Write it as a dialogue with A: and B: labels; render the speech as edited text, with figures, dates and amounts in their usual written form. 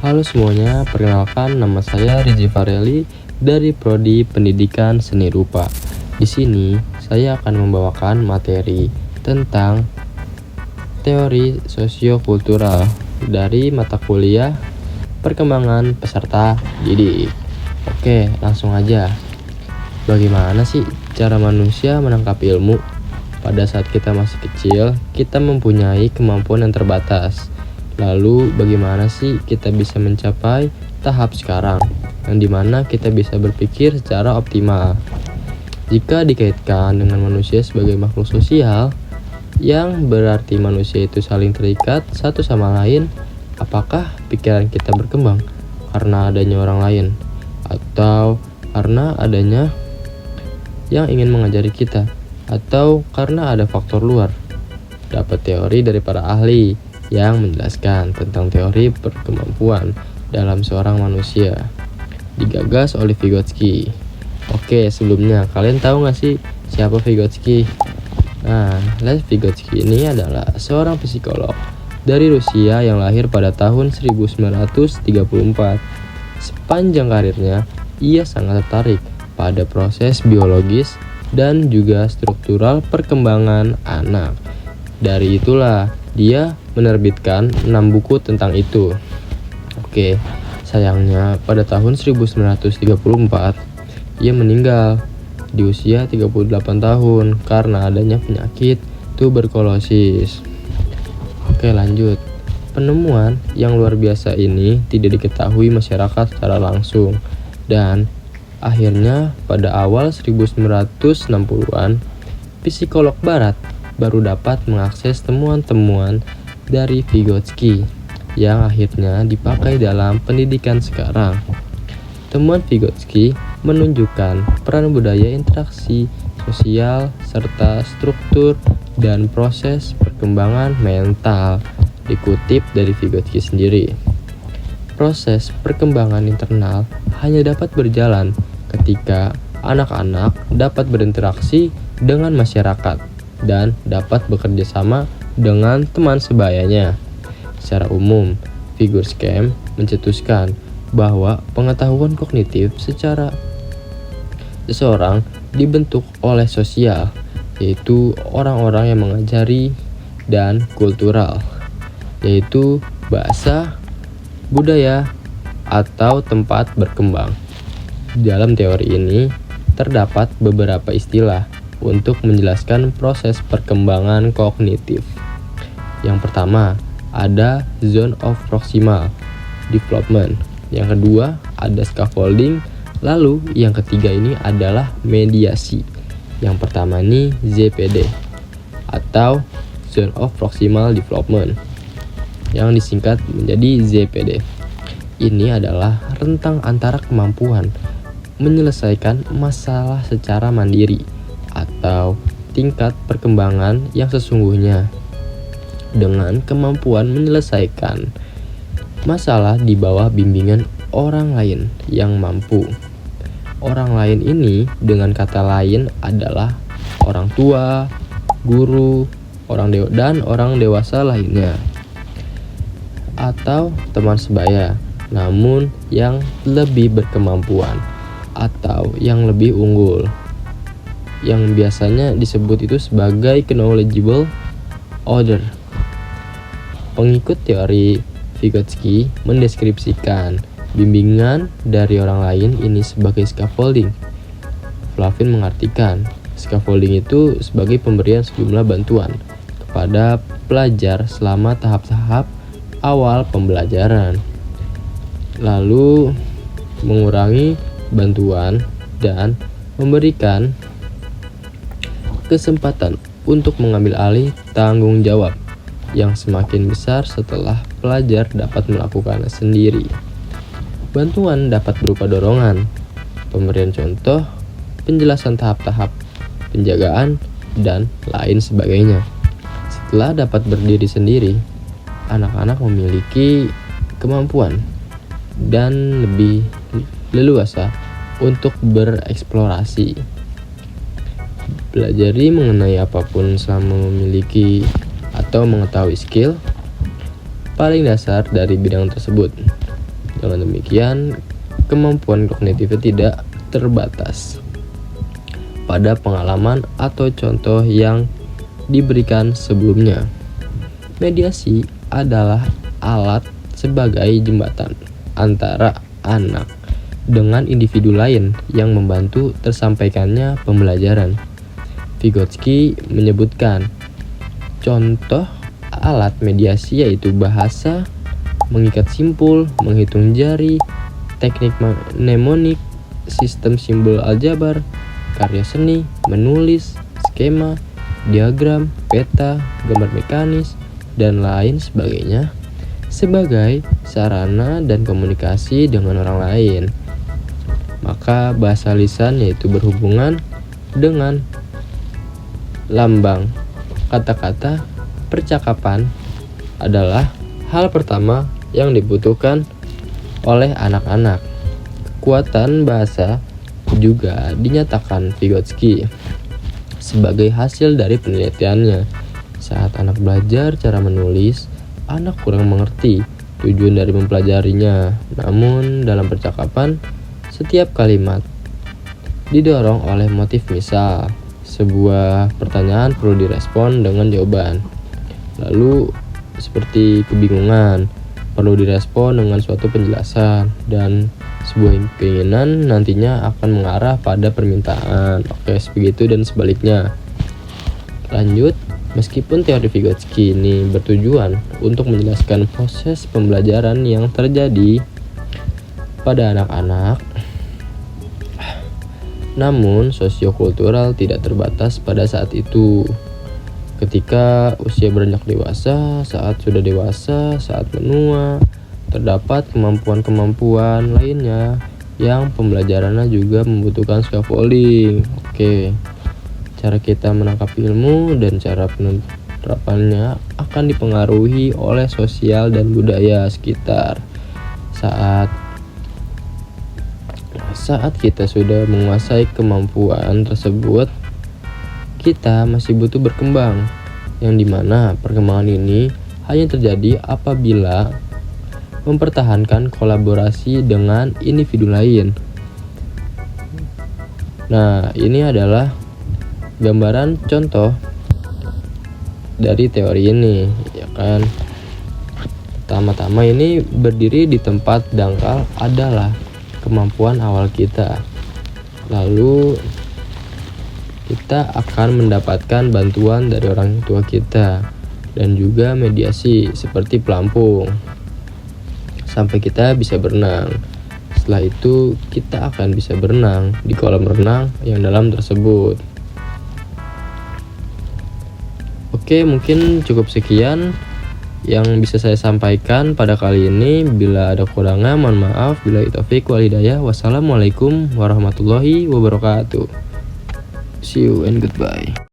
A: Halo semuanya, perkenalkan nama saya Rizky Fareli dari Prodi Pendidikan Seni Rupa. Di sini saya akan membawakan materi tentang teori sosiokultural dari mata kuliah perkembangan peserta didik. Oke, langsung aja. Bagaimana sih cara manusia menangkap ilmu? Pada saat kita masih kecil, kita mempunyai kemampuan yang terbatas. Lalu bagaimana sih kita bisa mencapai tahap sekarang yang dimana kita bisa berpikir secara optimal? Jika dikaitkan dengan manusia sebagai makhluk sosial, yang berarti manusia itu saling terikat satu sama lain, apakah pikiran kita berkembang karena adanya orang lain atau karena adanya yang ingin mengajari kita atau karena ada faktor luar? Dapat teori dari para ahli yang menjelaskan tentang teori perkemampuan dalam seorang manusia, digagas oleh Vygotsky. Oke, sebelumnya kalian tahu gak sih siapa Vygotsky? Nah, Lev Vygotsky ini adalah seorang psikolog dari Rusia yang lahir pada tahun 1934. Sepanjang karirnya, ia sangat tertarik pada proses biologis dan juga struktural perkembangan anak. Dari itulah dia menerbitkan 6 buku tentang itu. Oke, sayangnya pada tahun 1934 ia meninggal di usia 38 tahun karena adanya penyakit tuberkulosis. Oke, lanjut. Penemuan yang luar biasa ini tidak diketahui masyarakat secara langsung dan akhirnya pada awal 1960-an psikolog barat baru dapat mengakses temuan-temuan dari Vygotsky yang akhirnya dipakai dalam pendidikan sekarang. Temuan Vygotsky menunjukkan peran budaya interaksi sosial serta struktur dan proses perkembangan mental. Dikutip dari Vygotsky sendiri, proses perkembangan internal hanya dapat berjalan ketika anak-anak dapat berinteraksi dengan masyarakat dan dapat bekerja sama dengan teman sebayanya. Secara umum, Vygotsky mencetuskan bahwa pengetahuan kognitif secara seseorang dibentuk oleh sosial, yaitu orang-orang yang mengajari, dan kultural, yaitu bahasa, budaya, atau tempat berkembang. Dalam teori ini, terdapat beberapa istilah untuk menjelaskan proses perkembangan kognitif. Yang pertama, ada zone of proximal development. Yang kedua, ada scaffolding. Lalu yang ketiga ini adalah mediasi. Yang pertama ini ZPD atau zone of proximal development, yang disingkat menjadi ZPD. Ini adalah rentang antara kemampuan menyelesaikan masalah secara mandiri atau tingkat perkembangan yang sesungguhnya dengan kemampuan menyelesaikan masalah di bawah bimbingan orang lain yang mampu. Orang lain ini dengan kata lain adalah orang tua, guru, dan orang dewasa lainnya atau teman sebaya, namun yang lebih berkemampuan atau yang lebih unggul, yang biasanya disebut itu sebagai knowledgeable other. Pengikut teori Vygotsky mendeskripsikan bimbingan dari orang lain ini sebagai scaffolding. Flavin mengartikan scaffolding itu sebagai pemberian sejumlah bantuan kepada pelajar selama tahap-tahap awal pembelajaran, lalu mengurangi bantuan dan memberikan kesempatan untuk mengambil alih tanggung jawab yang semakin besar setelah pelajar dapat melakukannya sendiri. Bantuan dapat berupa dorongan, pemberian contoh, penjelasan tahap-tahap, penjagaan, dan lain sebagainya. Setelah dapat berdiri sendiri, anak-anak memiliki kemampuan dan lebih leluasa untuk bereksplorasi. Pelajari mengenai apapun selama memiliki atau mengetahui skill paling dasar dari bidang tersebut. Dengan demikian, kemampuan kognitifnya tidak terbatas pada pengalaman atau contoh yang diberikan sebelumnya. Mediasi adalah alat sebagai jembatan antara anak dengan individu lain yang membantu tersampaikannya pembelajaran. Vygotsky menyebutkan contoh alat mediasi yaitu bahasa, mengikat simpul, menghitung jari, teknik mnemonik, sistem simbol aljabar, karya seni, menulis, skema, diagram, peta, gambar mekanis, dan lain sebagainya sebagai sarana dan komunikasi dengan orang lain. Maka bahasa lisan yaitu berhubungan dengan lambang. Kata-kata percakapan adalah hal pertama yang dibutuhkan oleh anak-anak. Kekuatan bahasa juga dinyatakan Vygotsky sebagai hasil dari penelitiannya. Saat anak belajar cara menulis, anak kurang mengerti tujuan dari mempelajarinya. Namun dalam percakapan, setiap kalimat didorong oleh motif. Misal, sebuah pertanyaan perlu direspon dengan jawaban. Lalu seperti kebingungan perlu direspon dengan suatu penjelasan, dan sebuah keinginan nantinya akan mengarah pada permintaan. Oke, begitu dan sebaliknya. Lanjut, meskipun teori Vygotsky ini bertujuan untuk menjelaskan proses pembelajaran yang terjadi pada anak-anak, namun sosiokultural tidak terbatas pada saat itu. Ketika usia beranjak dewasa, saat sudah dewasa, saat menua, terdapat kemampuan-kemampuan lainnya yang pembelajarannya juga membutuhkan scaffolding. Oke. Cara kita menangkap ilmu dan cara penerapannya akan dipengaruhi oleh sosial dan budaya sekitar. Saat kita sudah menguasai kemampuan tersebut, kita masih butuh berkembang, yang dimana perkembangan ini hanya terjadi apabila mempertahankan kolaborasi dengan individu lain. Nah, ini adalah gambaran contoh dari teori ini, ya kan. Pertama-tama ini berdiri di tempat dangkal adalah kemampuan awal kita. Lalu kita akan mendapatkan bantuan dari orang tua kita dan juga mediasi seperti pelampung sampai kita bisa berenang. Setelah itu kita akan bisa berenang di kolam renang yang dalam tersebut. Oke, mungkin cukup sekian yang bisa saya sampaikan pada kali ini. Bila ada kurangnya mohon maaf. Billahi taufiq wal hidayah. Wassalamualaikum warahmatullahi wabarakatuh. See you and goodbye.